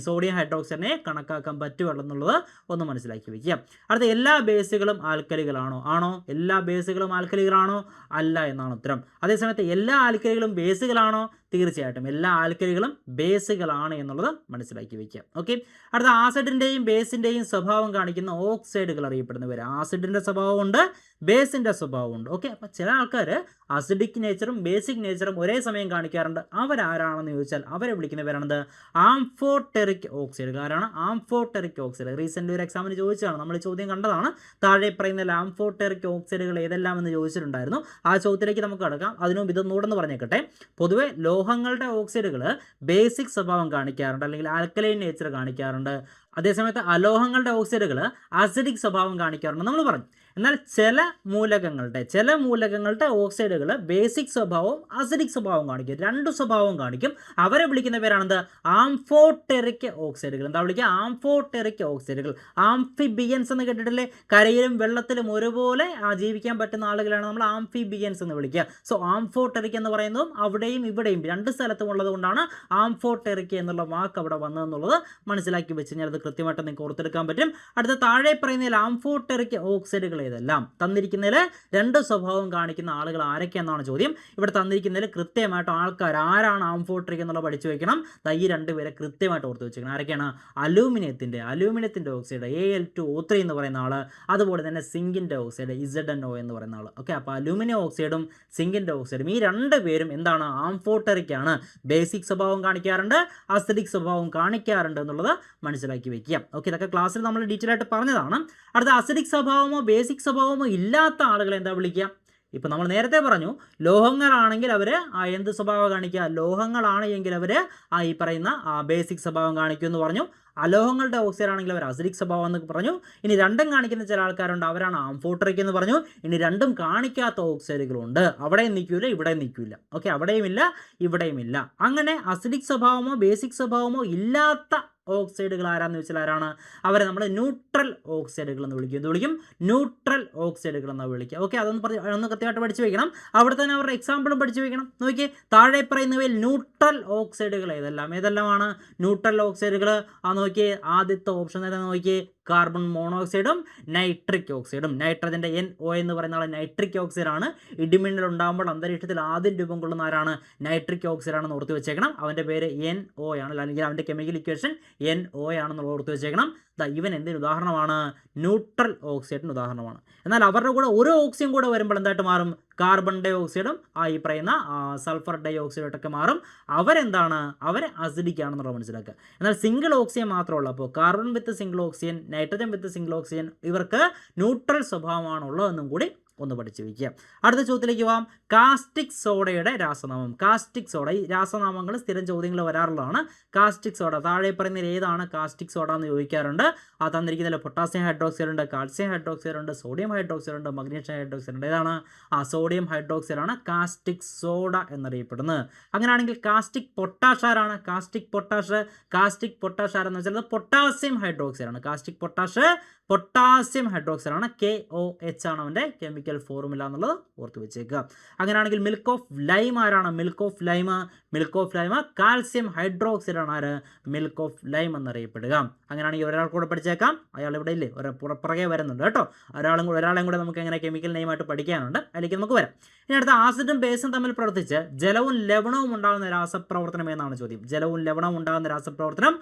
സോഡിയം ഹൈഡ്രോക്സൈഡിനെ കണക്കാക്കാൻ പറ്റുള്ളൂ എന്നുള്ളത് ഒന്ന് മനസ്സിലാക്കി വയ്ക്കുക. അടുത്ത, എല്ലാ ബേസുകളും ആൽക്കലികളാണോ? ആണോ? എല്ലാ ബേസുകളും ആൽക്കലികളാണോ? അല്ല എന്നാണ് ഉത്തരം. അതേസമയത്ത് എല്ലാ ആൽക്കലികളും ബേസുകളാണോ? തീർച്ചയായിട്ടും എല്ലാ ആൽക്കലികളും ബേസുകളാണ് എന്നുള്ളത് മനസ്സിലാക്കി വയ്ക്കുക. ഓക്കെ. അടുത്ത, ആസിഡിൻ്റെയും ബേസിൻ്റെയും സ്വഭാവം കാണിക്കുന്ന ഓക്സൈഡുകൾ അറിയപ്പെടുന്നവർ. ആസിഡിൻ്റെ സ്വഭാവമുണ്ട്, ബേസിൻ്റെ സ്വഭാവമുണ്ട്. ഓക്കെ. അപ്പോൾ ചില ആൾക്കാർ അസിഡിക് നേച്ചറും ബേസിക് നേച്ചറും ഒരേ സമയം കാണിക്കാറുണ്ട്. അവരാരാണെന്ന് ചോദിച്ചാൽ അവരെ വിളിക്കുന്നവരാണത് ആംഫോടെറിക് ഓക്സൈഡുകൾ. ആരാണ്? ആംഫോടെറിക് ഓക്സൈഡ്. റീസെൻ്റ് ഒരു എക്സാമിന് ചോദിച്ചതാണ്, നമ്മൾ ചോദ്യം കണ്ടതാണ്. താഴെ പറയുന്ന ആംഫോടെറിക് ഓക്സൈഡുകൾ ഏതെല്ലാം എന്ന് ചോദിച്ചിട്ടുണ്ടായിരുന്നു. ആ ചോദ്യത്തിലേക്ക് നമുക്ക് കടക്കാം. അതിനും ഇതൊന്നുകൂടെന്ന് പറഞ്ഞേക്കട്ടെ. പൊതുവെ ലോഹങ്ങളുടെ ഓക്സൈഡുകൾ ബേസിക് സ്വഭാവം കാണിക്കാറുണ്ട്, അല്ലെങ്കിൽ ആൽക്കലൈൻ നേച്ചർ കാണിക്കാറുണ്ട്. അതേസമയത്ത് അലോഹങ്ങളുടെ ഓക്സൈഡുകൾ അസിഡിക് സ്വഭാവം കാണിക്കാറുണ്ട് നമ്മൾ പറഞ്ഞു. എന്നാൽ ചില മൂലകങ്ങളുടെ ഓക്സൈഡുകൾ ബേസിക് സ്വഭാവവും അസിഡിക് സ്വഭാവവും കാണിക്കും, രണ്ട് സ്വഭാവവും കാണിക്കും. അവരെ വിളിക്കുന്ന പേരാണെന്ത്? ആംഫോടെറിക് ഓക്സൈഡുകൾ. എന്താ വിളിക്കുക? ആംഫോടെറിക് ഓക്സൈഡുകൾ. ആംഫിബിയൻസ് എന്ന് കേട്ടിട്ടില്ലേ? കരയിലും വെള്ളത്തിലും ഒരുപോലെ ജീവിക്കാൻ പറ്റുന്ന ആളുകളാണ് നമ്മൾ ആംഫിബിയൻസ് എന്ന് വിളിക്കുക. സോ ആംഫോടെറിക് എന്ന് പറയുന്നതും അവിടെയും ഇവിടെയും രണ്ട് സ്ഥലത്തും ഉള്ളത് കൊണ്ടാണ് ആംഫോടെറിക് എന്നുള്ള വാക്ക് അവിടെ വന്നതെന്നുള്ളത് മനസ്സിലാക്കി വെച്ച് കഴിഞ്ഞാൽ അത് കൃത്യമായിട്ട് നിങ്ങൾക്ക് ഓർത്തെടുക്കാൻ പറ്റും. അടുത്ത, താഴെ പറയുന്നതിൽ ആംഫോടെറിക് ഓക്സൈഡുകൾ ഏതെല്ലാം? തന്നിരിക്കുന്നതിൽ രണ്ട് സ്വഭാവം കാണിക്കുന്ന ആളുകൾ ആരൊക്കെയെന്നാണ് ചോദ്യം. ഇവിടെ തന്നിരിക്കുന്നതിൽ കൃത്യമായിട്ട് ആൾക്കാർ ആരാണ് ആംഫോടെറിക് എന്നുള്ള പഠിച്ചു വയ്ക്കണം. ഈ രണ്ടുപേരെ കൃത്യമായിട്ട് ഓർത്ത് വെച്ചേക്കണം. ആരൊക്കെയാണ്? അലൂമിനിയത്തിൻ്റെ ഓക്സൈഡ് Al2O3 എന്ന് പറയുന്ന ആൾ, അതുപോലെ തന്നെ സിങ്കിൻ്റെ ഓക്സൈഡ് ZnO എന്ന് പറയുന്ന ആൾ. ഓക്കെ. അപ്പോൾ അലൂമിനിയം ഓക്സൈഡും സിങ്കിൻ്റെ ഓക്സൈഡും ഈ രണ്ട് പേരും എന്താണ്? ആംഫോടെറിക് ആണ്. ബേസിക് സ്വഭാവം കാണിക്കാറുണ്ട്, അസിഡിക് സ്വഭാവം കാണിക്കാറുണ്ട് എന്നുള്ളത് മനസ്സിലാക്കി വയ്ക്കുക. ഓക്കെ. ഇതൊക്കെ ക്ലാസ്സിൽ നമ്മൾ ഡീറ്റെയിൽ ആയിട്ട് പറഞ്ഞതാണ്. അടുത്ത, അസിഡിക് സ്വഭാവമോ ബേസിക് സ്വഭാവമോ ഇല്ലാത്ത ആളുകളെ എന്താ വിളിക്കുക? ഇപ്പം നമ്മൾ നേരത്തെ പറഞ്ഞു ലോഹങ്ങളാണെങ്കിൽ അവർ എന്ത് സ്വഭാവം കാണിക്കുക? ലോഹങ്ങളാണ് എങ്കിൽ അവർ ഈ പറയുന്ന ബേസിക് സ്വഭാവം കാണിക്കുമെന്ന് പറഞ്ഞു. അലോഹങ്ങളുടെ ഓക്സൈഡ് ആണെങ്കിൽ അവർ അസിഡിക് സ്വഭാവം എന്ന് പറഞ്ഞു. ഇനി രണ്ടും കാണിക്കുന്ന ചില ആൾക്കാരുണ്ട്, അവരാണ് ആംഫോടെറിക് എന്ന് പറഞ്ഞു. ഇനി രണ്ടും കാണിക്കാത്ത ഓക്സൈഡുകളുണ്ട്, അവിടെയും നിൽക്കില്ല ഇവിടെയും നിൽക്കില്ല. ഓക്കെ. അവിടെയും ഇല്ല ഇവിടെയും ഇല്ല. അങ്ങനെ അസിഡിക് സ്വഭാവമോ ബേസിക് സ്വഭാവമോ ഇല്ലാത്ത ഓക്സൈഡുകൾ ആരാന്ന് വെച്ചാൽ ആരാണ്? അവരെ നമ്മൾ ന്യൂട്രൽ ഓക്സൈഡുകൾ എന്ന് വിളിക്കും. എന്ത് വിളിക്കും? ന്യൂട്രൽ ഓക്സൈഡുകൾ എന്നാണ് വിളിക്കുക. ഓക്കെ, അതൊന്ന് കൃത്യമായിട്ട് പഠിച്ചു വയ്ക്കണം. അവിടെ തന്നെ അവരുടെ എക്സാമ്പിളും പഠിച്ചു വയ്ക്കണം. നോക്കിയേ, താഴെ പറയുന്നവയിൽ ന്യൂട്രൽ ഓക്സൈഡുകൾ ഏതെല്ലാമാണ് ന്യൂട്രൽ ഓക്സൈഡുകൾ? നോക്കിയേ, ആദ്യത്തെ ഓപ്ഷൻ തന്നെ നോക്കിയേ, കാർബൺ മോണോക്സൈഡും നൈട്രിക് ഓക്സൈഡും. നൈട്രജൻ്റെ NO എന്ന് പറയുന്ന ആൾ നൈട്രിക് ഓക്സൈഡ് ആണ്. ഇടിമിന്നൽ ഉണ്ടാകുമ്പോൾ അന്തരീക്ഷത്തിൽ ആദ്യം രൂപം കൊള്ളുന്ന ആരാണ്? നൈട്രിക് ഓക്സൈഡ് ആണെന്ന് ഓർത്ത് വെച്ചേക്കണം. അവൻ്റെ പേര് NO ആണ്, അല്ലെങ്കിൽ അവൻ്റെ കെമിക്കൽ ഇക്വേഷൻ NO ആണെന്ന് ഓർത്ത് വെച്ചേക്കണം. ഇവൻ എന്തിന് ഉദാഹരണമാണ്? ന്യൂട്രൽ ഓക്സൈഡിന് ഉദാഹരണമാണ്. എന്നാൽ അവരുടെ കൂടെ ഒരു ഓക്സിജൻ കൂടെ വരുമ്പോൾ എന്തായിട്ട് മാറും? കാർബൺ ഡൈ ഓക്സൈഡും ഈ പറയുന്ന സൾഫർ ഡൈ ഓക്സൈഡായിട്ടൊക്കെ മാറും. അവരെന്താണ്? അവർ അസിഡിക് ആണെന്നുള്ളത് മനസ്സിലാക്കുക. എന്നാൽ സിംഗിൾ ഓക്സിജൻ മാത്രമുള്ള, അപ്പോൾ കാർബൺ വിത്ത് സിംഗിൾ ഓക്സിജൻ, നൈട്രജൻ വിത്ത് സിംഗിൾ ഓക്സിജൻ, ഇവർക്ക് ന്യൂട്രൽ സ്വഭാവമാണുള്ളതെന്നും കൂടി ഒന്ന് പഠിച്ചു വയ്ക്കുക. അടുത്ത ചോദ്യത്തിലേക്ക് പോകാം. കാസ്റ്റിക് സോഡയുടെ രാസനാമം. കാസ്റ്റിക് സോഡ, ഈ രാസനാമങ്ങൾ സ്ഥിരം ചോദ്യങ്ങൾ വരാറുള്ളതാണ്. കാസ്റ്റിക് സോഡ, താഴെ പറയുന്നതിൽ ഏതാണ് കാസ്റ്റിക് സോഡ എന്ന് ചോദിക്കാറുണ്ട്. തന്നിരിക്കുന്നതിൽ പൊട്ടാസ്യം ഹൈഡ്രോക്സൈഡ് ഉണ്ട്, കാൽസ്യം ഹൈഡ്രോക്സൈഡ് ഉണ്ട്, സോഡിയം ഹൈഡ്രോക്സൈഡ് ഉണ്ട്, മഗ്നീഷ്യം ഹൈഡ്രോക്സൈഡ് ഉണ്ട്. ഏതാണ്? സോഡിയം ഹൈഡ്രോക്സൈഡ് ആണ് കാസ്റ്റിക് സോഡ എന്നറിയപ്പെടുന്നത്. അങ്ങനെയാണെങ്കിൽ കാസ്റ്റിക് പൊട്ടാഷ് ആരാണ്? കാസ്റ്റിക് പൊട്ടാഷ് ആരെന്ന് വെച്ചാൽ പൊട്ടാസ്യം ഹൈഡ്രോക്സൈഡ് ആണ്. കാസ്റ്റിക് പൊട്ടാസ്യം ഹൈഡ്രോക്സൈഡ് ആണ്. KOH ആണ് അവൻ്റെ കെമിക്കൽ ഫോർമുല എന്നുള്ളത് ഓർത്ത് വെച്ചേക്കുക. അങ്ങനെയാണെങ്കിൽ മിൽക്ക് ഓഫ് ലൈം ആരാണ്? Milk of lime calcium hydroxide ആണ്. ആര്? മിൽക്ക് ഓഫ് ലൈം എന്നറിയപ്പെടുക. അങ്ങനെയാണെങ്കിൽ ഒരാൾ കൂടെ പഠിച്ചേക്കാം. അയാൾ ഇവിടെ ഇല്ലേ, പുറകെ വരുന്നുണ്ട് കേട്ടോ. ഒരാളെയും കൂടെ നമുക്ക് എങ്ങനെ കെമിക്കൽ നെയിമായിട്ട് പഠിക്കാനുണ്ട്, അതിലേക്ക് നമുക്ക് വരാം. ഇനി അടുത്ത, ആസിഡും ബേസും തമ്മിൽ പ്രവർത്തിച്ച് ജലവും ലവണവും ഉണ്ടാകുന്ന രാസപ്രവർത്തനം എന്നാണ് ചോദ്യം. ജലവും ലവണവും ഉണ്ടാകുന്ന രാസപ്രവർത്തനം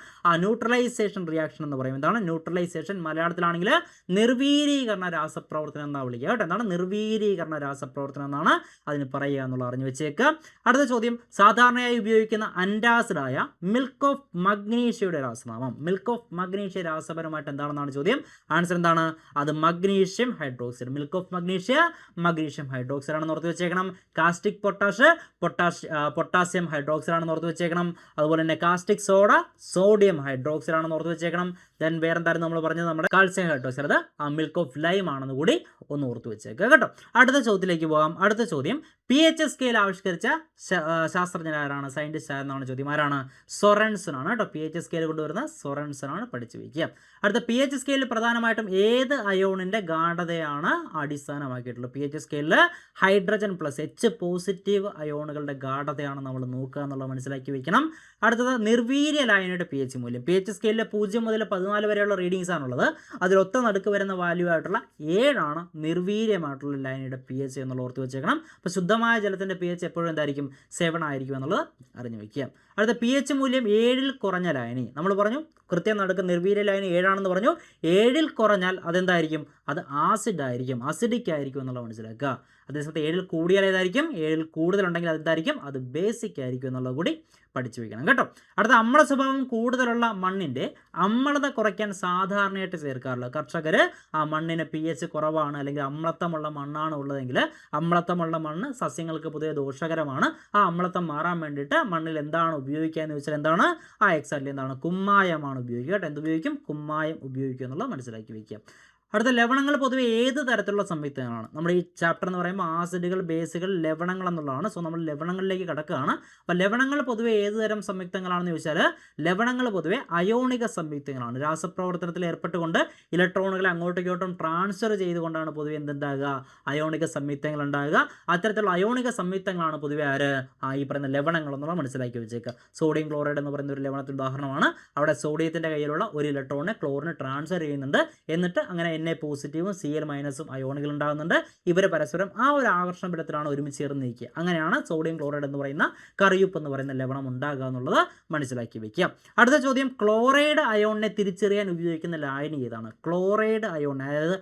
ന്യൂട്രലൈസേഷൻ റിയാക്ഷൻ എന്ന് പറയും. എന്താണ് ന്യൂട്രലൈസേഷൻ? മലയാളത്തിലാണെങ്കിൽ നിർവീരീകരണ രാസപ്രവർത്തനം എന്നാണ് വിളിക്കുക കേട്ടോ. എന്താണ് നിർവീരീകരണ രാസപ്രവർത്തനം എന്നാണ് അതിന് പറയുക എന്നുള്ളത് അറിഞ്ഞു വെച്ചേക്കുക. അടുത്ത ചോദ്യം, സാധാരണയായി ഉപയോഗിക്കുന്ന അൻറ്റാസിഡായ മിൽക്ക് ഓഫ് മഗ്നീഷ്യയുടെ രാസനാമം. മിൽക്ക് ഓഫ് മഗ്നീഷ്യ രാസപരമായിട്ട് എന്താണെന്നാണ് ചോദ്യം. ആൻസർ എന്താണ്? അത് magnesium hydroxide. Milk of magnesium hydroxide ആണെന്ന് ഓർത്ത് വെച്ചേക്കണം. കാസ്റ്റിക് പൊട്ടാസ്യം ഹൈഡ്രോക്സൈഡ് ആണെന്ന് ഓർത്ത് വെച്ചേക്കണം. അതുപോലെ തന്നെ കാസ്റ്റിക് സോഡ സോഡിയം ഹൈഡ്രോക്സൈഡ് ആണെന്ന് ഓർത്ത് വെച്ചേക്കണം. ദെൻ വേറെന്തായിരുന്നു നമ്മൾ പറഞ്ഞത്? നമ്മുടെ കാൽസ്യം ഹൈഡ്രോക്സൈഡ്, അത് മിൽക്ക് ഓഫ് ലൈം ആണെന്ന് കൂടി ഒന്ന് ഓർത്ത് വെച്ചേക്കുക കേട്ടോ. അടുത്ത ചോദ്യത്തിലേക്ക് പോകാം. അടുത്ത ചോദ്യം, pH സ്കെയിൽ ആവിഷ്കരിച്ച ശാസ്ത്രജ്ഞനാരാണ്? സയൻറ്റിസ്റ്റ് ആരെന്നാണ് ചോദ്യം. ആരാണ്? സൊറൻസൺ ആണ് കേട്ടോ. pH സ്കെയിൽ കൊണ്ടുവരുന്ന സൊറൻസൺ ആണ്, പഠിച്ചു വയ്ക്കുക. അടുത്ത, pH സ്കെയിലിൽ പ്രധാനമായിട്ടും ഏത് അയോണിൻ്റെ ഗാഢതയാണ് അടിസ്ഥാനമാക്കിയിട്ടുള്ളത്? pH സ്കെയിലിൽ ഹൈഡ്രജൻ പ്ലസ് H+ അയോണുകളുടെ ഗാഢതയാണ് നമ്മൾ നോക്കുക എന്നുള്ളത് മനസ്സിലാക്കി വയ്ക്കണം. അടുത്തത്, നിർവീര്യ ലായനിയുടെ pH മൂല്യം. pH സ്കെയിലിൽ 0 മുതൽ 14 വരെയുള്ള റീഡിങ്സ് ആണുള്ളത്. അതിലൊത്ത നടുക്ക് വരുന്ന വാല്യൂ ആയിട്ടുള്ള 7 ആണ് നിർവീര്യമായിട്ടുള്ള ലായനിയുടെ pH എന്നുള്ള ഓർത്ത് വെച്ചേക്കണം. അപ്പോൾ ശുദ്ധമായ ജലത്തിൻ്റെ pH എപ്പോഴും എന്തായിരിക്കും? 7 ആയിരിക്കും എന്നുള്ളത് അറിഞ്ഞു വയ്ക്കുക. അടുത്ത, pH മൂല്യം 7-ൽ കുറഞ്ഞ ലായനി. നമ്മൾ പറഞ്ഞു കൃത്യം നടുക്ക് നിർവീര്യ ലായനി 7 ആണെന്ന് പറഞ്ഞു. 7-ൽ കുറഞ്ഞാൽ അതെന്തായിരിക്കും? അത് ആസിഡ് ആയിരിക്കും, അസിഡിക് ആയിരിക്കും എന്നുള്ളത് മനസ്സിലാക്കുക. അതേസമയത്ത് 7-ൽ കൂടിയാൽ ഏതായിരിക്കും? 7-ൽ കൂടുതലുണ്ടെങ്കിൽ അതെന്തായിരിക്കും? അത് ബേസിക് ആയിരിക്കും എന്നുള്ളത് കൂടി പഠിച്ചു വയ്ക്കണം കേട്ടോ. അടുത്ത, അമ്ല സ്വഭാവം കൂടുതലുള്ള മണ്ണിൻ്റെ അമ്ലത കുറയ്ക്കാൻ സാധാരണയായിട്ട് ചേർക്കാറുള്ളത്. കർഷകർ ആ മണ്ണിന് pH കുറവാണ് അല്ലെങ്കിൽ അമ്ലത്വമുള്ള മണ്ണാണ് ഉള്ളതെങ്കിൽ, അമ്ലത്വമുള്ള മണ്ണ് സസ്യങ്ങൾക്ക് പൊതുവെ ദോഷകരമാണ്. ആ അമ്ലത്വം മാറാൻ വേണ്ടിയിട്ട് മണ്ണിൽ എന്താണ് ഉപയോഗിക്കുക എന്ന് വെച്ചാൽ എന്താണ്? എക്സാക്ട്ലി എന്താണ്? കുമ്മായമാണ് ഉപയോഗിക്കുക കേട്ടോ. എന്തുപയോഗിക്കും? കുമ്മായം ഉപയോഗിക്കുക എന്നുള്ളത് മനസ്സിലാക്കി വയ്ക്കുക. അടുത്ത, ലവണങ്ങൾ പൊതുവെ ഏത് തരത്തിലുള്ള സംയുക്തങ്ങളാണ്? നമ്മുടെ ഈ ചാപ്റ്റർ എന്ന് പറയുമ്പോൾ ആസിഡുകൾ, ബേസുകൾ, ലവണങ്ങൾ എന്നുള്ളതാണ്. സോ നമ്മൾ ലവണങ്ങളിലേക്ക് കടക്കുകയാണ്. അപ്പോൾ ലവണങ്ങൾ പൊതുവെ ഏത് തരം സംയുക്തങ്ങളാണെന്ന് ചോദിച്ചാൽ, ലവണങ്ങൾ പൊതുവെ അയോണിക സംയുക്തങ്ങളാണ്. രാസപ്രവർത്തനത്തിൽ ഏർപ്പെട്ടുകൊണ്ട് ഇലക്ട്രോണുകളെ അങ്ങോട്ടും ഇങ്ങോട്ടും ട്രാൻസ്ഫർ ചെയ്തുകൊണ്ടാണ് പൊതുവെ എന്തുണ്ടാകുക? അയോണിക സംയുക്തങ്ങൾ ഉണ്ടാകുക. അത്തരത്തിലുള്ള അയോണിക സംയുക്തങ്ങളാണ് പൊതുവെ ഈ പറയുന്ന ലവണങ്ങൾ എന്നുള്ളത് മനസ്സിലാക്കി വെച്ചേക്കുക. സോഡിയം ക്ലോറൈഡ് എന്ന് പറയുന്ന ഒരു ലവണത്തിന് ഉദാഹരണമാണ്. അവിടെ സോഡിയത്തിൻ്റെ കയ്യിലുള്ള ഒരു ഇലക്ട്രോണിനെ ക്ലോറിന് ട്രാൻസ്ഫർ ചെയ്യുന്നുണ്ട്. എന്നിട്ട് അങ്ങനെ Na പോസിറ്റീവും Cl മൈനസും അയോണുകൾ ഉണ്ടാകുന്നുണ്ട്. ഇവർ പരസ്പരം ആ ഒരു ആകർഷണ ബലത്തിലാണ് ഒരുമിച്ച് ചേർന്ന് നിൽക്കുക. അങ്ങനെയാണ് സോഡിയം ക്ലോറൈഡ് എന്ന് പറയുന്ന കറിയുപ്പ് എന്ന് പറയുന്ന ലവണം ഉണ്ടാകുക എന്നുള്ളത് മനസ്സിലാക്കി വയ്ക്കുക. അടുത്ത ചോദ്യം, ക്ലോറൈഡ് അയോണിനെ തിരിച്ചറിയാൻ ഉപയോഗിക്കുന്ന ലായനി ഏതാണ്? ക്ലോറൈഡ് അയോൺ, അതായത്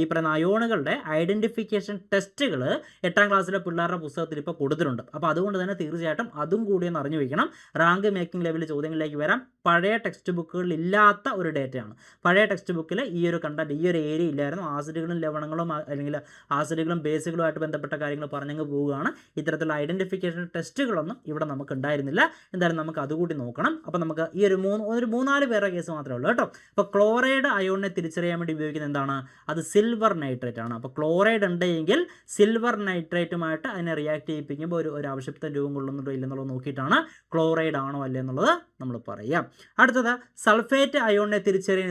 ഈ പറയുന്ന അയോണുകളുടെ ഐഡൻറ്റിഫിക്കേഷൻ ടെസ്റ്റുകൾ 8ാം ക്ലാസ്സിലെ പിള്ളേരുടെ പുസ്തകത്തിൽ ഇപ്പോൾ കൊടുത്തിട്ടുണ്ട്. അപ്പോൾ അതുകൊണ്ട് തന്നെ തീർച്ചയായിട്ടും അതും കൂടി ഒന്ന് അറിഞ്ഞു വയ്ക്കണം. റാങ്ക് മേക്കിംഗ് ലെവലിൽ ചോദ്യങ്ങളിലേക്ക് വരാം. പഴയ ടെക്സ്റ്റ് ബുക്കുകളിൽ ഇല്ലാത്ത ഒരു ഡേറ്റയാണ്. പഴയ ടെക്സ്റ്റ് ബുക്കിൽ ഈ ഒരു കണ്ടന്റ് ഈ ഒരു ഏരിയ ഇല്ലായിരുന്നു. ആസിഡുകളും ലവണങ്ങളും അല്ലെങ്കിൽ ആസിഡുകളും ബേസുകളുമായിട്ട് ബന്ധപ്പെട്ട കാര്യങ്ങൾ പറഞ്ഞങ്ങ് പോവുകയാണ്. ഇത്തരത്തിലുള്ള ഐഡന്റിഫിക്കേഷൻ ടെസ്റ്റുകളൊന്നും ഇവിടെ നമുക്ക് ഉണ്ടായിരുന്നില്ല. എന്തായാലും നമുക്ക് അതുകൂടി നോക്കണം. അപ്പോൾ നമുക്ക് ഈ ഒരു 3-4 പേരുടെ കേസ് മാത്രമേ ഉള്ളൂ കേട്ടോ. അപ്പോൾ ക്ലോറൈഡ് അയോണിനെ തിരിച്ചറിയാൻ വേണ്ടി ഉപയോഗിക്കുന്നത് എന്താണ്? അത് സിൽവർ നൈട്രേറ്റ് ആണ്. അപ്പോൾ ക്ലോറൈഡ് ഉണ്ടെങ്കിൽ സിൽവർ നൈട്രേറ്റുമായിട്ട് അതിനെ റിയാക്ട് ചെയ്യിപ്പിക്കുമ്പോൾ ഒരു ആവശ്യത്തിന് രൂപം കൊള്ളുന്നുണ്ടോ ഇല്ലെന്നുള്ളത് നോക്കിയിട്ടാണ് ക്ലോറൈഡ് ആണോ അല്ലേ എന്നുള്ളത് നമ്മൾ പറയാം. അടുത്തത് സൾഫേറ്റ് അയോണിനെ തിരിച്ചറിയാൻ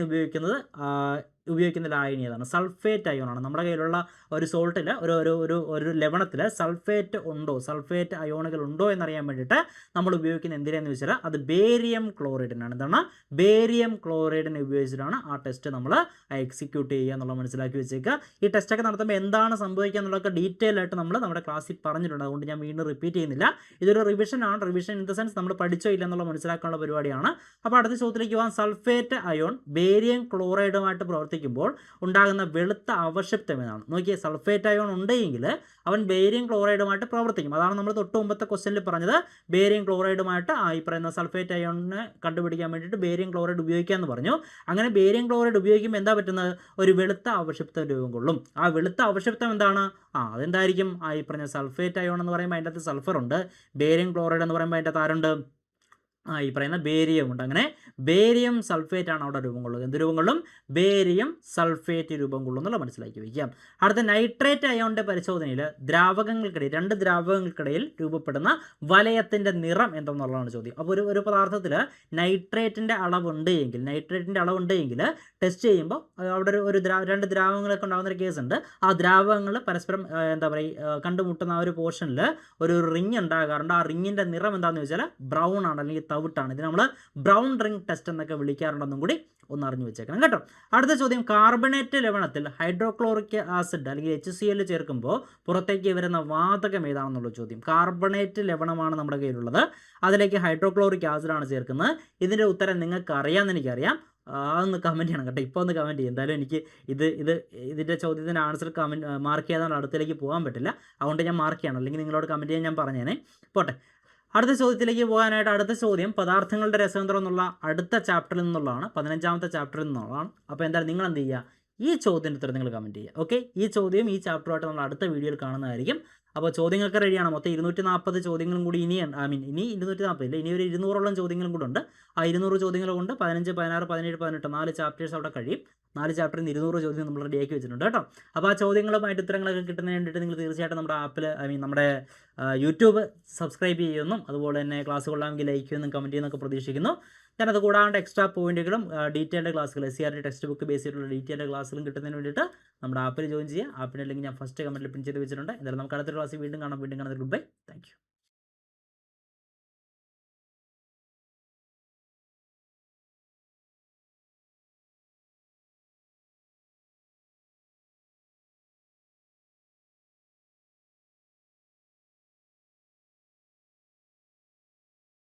ഉപയോഗിക്കുന്ന ലായനി ഏതാണ്? സൾഫേറ്റ് അയോണാണ്. നമ്മുടെ കയ്യിലുള്ള ഒരു സോൾട്ടിൽ ഒരു ലവണത്തിൽ സൾഫേറ്റ് ഉണ്ടോ, സൾഫേറ്റ് അയോണുകൾ ഉണ്ടോ എന്നറിയാൻ വേണ്ടിയിട്ട് നമ്മൾ ഉപയോഗിക്കുന്ന എന്തിനാന്ന് വെച്ചാൽ അത് ബേരിയം ക്ലോറൈഡിനാണ്. എന്താണ്? ബേരിയം ക്ലോറൈഡിനെ ഉപയോഗിച്ചിട്ടാണ് ആ ടെസ്റ്റ് നമ്മൾ എക്സിക്യൂട്ട് ചെയ്യുക എന്നുള്ളത് മനസ്സിലാക്കി വെച്ചേക്കുക. ഈ ടെസ്റ്റൊക്കെ നടത്തുമ്പോൾ എന്താണ് സംഭവിക്കുക എന്നുള്ളതൊക്കെ ഡീറ്റെയിൽ ആയിട്ട് നമ്മൾ നമ്മുടെ ക്ലാസ്സിൽ പറഞ്ഞിട്ടുണ്ട്. അതുകൊണ്ട് ഞാൻ വീണ്ടും റിപ്പീറ്റ് ചെയ്യുന്നില്ല. ഇതൊരു റിവിഷൻ ആണ്. റിവിഷൻ ഇൻ ദ സെൻസ് നമ്മൾ പഠിച്ചോ ഇല്ല എന്നുള്ള മനസ്സിലാക്കാനുള്ള പരിപാടിയാണ്. അപ്പോൾ അടുത്ത ചോദ്യത്തിലേക്ക് പോകാം. സൾഫേറ്റ് അയോൺ ബേരിയം ക്ലോറൈഡുമായിട്ട് പ്രവർത്തിക്കുമ്പോൾ ഉണ്ടാകുന്ന വെളുത്ത അവശിഷ്ടം ഏതാണ്? നോക്കിയേ, സൾഫേറ്റ് അയോൺ ഉണ്ടെങ്കിൽ അവൻ ബേരിയം ക്ലോറൈഡുമായിട്ട് പ്രവർത്തിക്കും. അതാണ് നമ്മൾ തൊട്ട് മുമ്പത്തെ ക്വസ്റ്റ്യനിൽ പറഞ്ഞത്. ബേരിയം ക്ലോറൈഡുമായിട്ട് ഈ പറയുന്ന സൾഫേറ്റ് അയോണിനെ കണ്ടുപിടിക്കാൻ വേണ്ടിയിട്ട് ബേരിയം ക്ലോറൈഡ് ഉപയോഗിക്കാമെന്ന് പറഞ്ഞു. അങ്ങനെ ബേരിയം ക്ലോറൈഡ് ഉപയോഗിക്കുമ്പോൾ എന്താ പറ്റുന്നത്? ഒരു വെളുത്ത അവശിഷ്ടം രൂപം കൊള്ളും. ആ വെളുത്ത അവശിഷ്ടം എന്താണ്? അതെന്തായിരിക്കും? ഈ പറഞ്ഞ സൾഫേറ്റ് അയോൺ എന്ന് പറയുമ്പോൾ അതിൻ്റെ അകത്ത് സൾഫർ ഉണ്ട്. ബേരിയം ക്ലോറൈഡ് എന്ന് പറയുമ്പോൾ അതിൻ്റെ അകത്ത് ആരുണ്ട്? ഈ പറയുന്ന ബേരിയം ഉണ്ട്. അങ്ങനെ ബേരിയം സൾഫേറ്റ് ആണ് അവിടെ രൂപം കൊള്ളുന്നത്. എന്ത് രൂപം കൊള്ളും? ബേരിയം സൾഫേറ്റ് രൂപം കൊള്ളും എന്നുള്ള മനസ്സിലാക്കി വയ്ക്കാം. അടുത്ത നൈട്രേറ്റ് അയോണിൻ്റെ പരിശോധനയിൽ ദ്രാവകങ്ങൾക്കിടയിൽ, 2 ദ്രാവകങ്ങൾക്കിടയിൽ രൂപപ്പെടുന്ന വലയത്തിൻ്റെ നിറം എന്തെന്നുള്ളതാണ് ചോദ്യം. അപ്പോൾ ഒരു പദാർത്ഥത്തിൽ നൈട്രേറ്റിൻ്റെ അളവുണ്ട് എങ്കിൽ ടെസ്റ്റ് ചെയ്യുമ്പോൾ അവിടെ 2 ദ്രാവകങ്ങളൊക്കെ ഉണ്ടാകുന്ന ഒരു കേസുണ്ട്. ആ ദ്രാവകങ്ങൾ പരസ്പരം കണ്ടുമുട്ടുന്ന ആ ഒരു പോർഷനിൽ ഒരു റിങ് ഉണ്ടാകാറുണ്ട്. ആ റിങ്ങിൻ്റെ നിറം എന്താണെന്ന് വെച്ചാൽ ബ്രൗൺ ആണ്, അല്ലെങ്കിൽ തവിട്ടാണ്. ഇത് നമ്മൾ ബ്രൗൺ റിംഗ് ടെസ്റ്റ് എന്നൊക്കെ വിളിക്കാറുണ്ടെന്നും കൂടി ഒന്ന് അറിഞ്ഞു വെച്ചേക്കണം കേട്ടോ. അടുത്ത ചോദ്യം, കാർബണേറ്റ് ലവണത്തിൽ ഹൈഡ്രോക്ലോറിക് ആസിഡ് അല്ലെങ്കിൽ HCl ചേർക്കുമ്പോൾ പുറത്തേക്ക് വരുന്ന വാതകം ഏതാണെന്നുള്ള ചോദ്യം. കാർബണേറ്റ് ലവണമാണ് നമ്മുടെ കയ്യിലുള്ളത്. അതിലേക്ക് ഹൈഡ്രോക്ലോറിക് ആസിഡാണ് ചേർക്കുന്നത്. ഇതിൻ്റെ ഉത്തരം നിങ്ങൾക്ക് അറിയാമെന്ന് എനിക്കറിയാം. അതൊന്ന് കമൻറ്റ് ചെയ്യണം കേട്ടോ. ഇപ്പോൾ ഒന്ന് കമൻറ്റ് ചെയ്യും. എന്തായാലും എനിക്ക് ഇതിൻ്റെ ചോദ്യത്തിൻ്റെ ആൻസർ മാർക്ക് ചെയ്യാതെ അടുത്തേക്ക് പോകാൻ പറ്റില്ല. അതുകൊണ്ട് ഞാൻ മാർക്ക് ചെയ്യണം. അല്ലെങ്കിൽ നിങ്ങളോട് കമൻറ്റ് ചെയ്യാൻ ഞാൻ പറഞ്ഞേനെ. പോട്ടെ, അടുത്ത ചോദ്യത്തിലേക്ക് പോകാനായിട്ട്. അടുത്ത ചോദ്യം പദാർത്ഥങ്ങളുടെ രസതന്ത്രം എന്നുള്ള അടുത്ത ചാപ്റ്ററിൽ നിന്നുള്ളതാണ്, 15ാമത്തെ ചാപ്റ്ററിൽ നിന്നുള്ളതാണ്. അപ്പോൾ എന്തായാലും നിങ്ങൾ എന്ത് ചെയ്യുക? ഈ ചോദ്യത്തിൻ്റെ ഉത്തരം നിങ്ങൾ കമൻറ്റ് ചെയ്യുക. ഓക്കെ, ഈ ചോദ്യം ഈ ചാപ്റ്ററുമായിട്ട് നമ്മൾ അടുത്ത വീഡിയോയിൽ കാണുന്നതായിരിക്കും. അപ്പോൾ ചോദ്യങ്ങൾക്ക് റെഡിയാണ്. മൊത്തം 240 ചോദ്യങ്ങളും കൂടി ഇനി 240 ഇല്ല, ഇനി ഒരു 200ഓളം ചോദ്യങ്ങളും കൂടെ ഉണ്ട്. ആ 200 ചോദ്യങ്ങൾ കൊണ്ട് 15, 16, 17, 18 4 ചാപ്റ്റേഴ്സ് അവിടെ കഴിയും. 4 ചാപ്റ്ററിൽ 200 ചോദ്യം നമ്മൾ റെഡിയാക്കി വെച്ചിട്ടുണ്ട് കേട്ടോ. അപ്പോൾ ആ ചോദ്യങ്ങളുമായിട്ട് ഉത്തരങ്ങളൊക്കെ കിട്ടുന്നതിന് വേണ്ടിയിട്ട് നിങ്ങൾ തീർച്ചയായിട്ടും നമ്മുടെ ആപ്പിൽ നമ്മുടെ യൂട്യൂബ് സബ്സ്ക്രൈബ് ചെയ്യുമെന്നും അതുപോലെ തന്നെ ക്ലാസ് കൊള്ളാമെങ്കിൽ ലൈക്ക് ചെയ്യുമെന്നും കമൻറ്റ് ചെയ്യുന്നൊക്കെ പ്രതീക്ഷിക്കുന്നു. ഞാനത് കൂടാണ്ട് എക്സ്ട്രാ പോയിന്റുകളും ഡീറ്റെയിൽഡ് ക്ലാസ്സുകൾ SCRT ടെക്സ്റ്റ് ബുക്ക് ബേസ് ചെയ്തിട്ടുള്ള ഡീറ്റെയിൽഡ് ക്ലാസ്സുകളും കിട്ടുന്നതിന് വേണ്ടിയിട്ട് നമ്മുടെ ആപ്പിൽ ജോയിൻ ചെയ്യുക. ആപ്പിൻ്റെ ലിങ്ക് ഞാൻ ഫസ്റ്റ് കമൻറ്റിൽ പിൻ ചെയ്ത് വെച്ചിട്ടുണ്ട്. എന്തായാലും നമുക്ക് അടുത്ത ക്ലാസ്സിൽ വീണ്ടും കാണാം. Good bye. Thank you.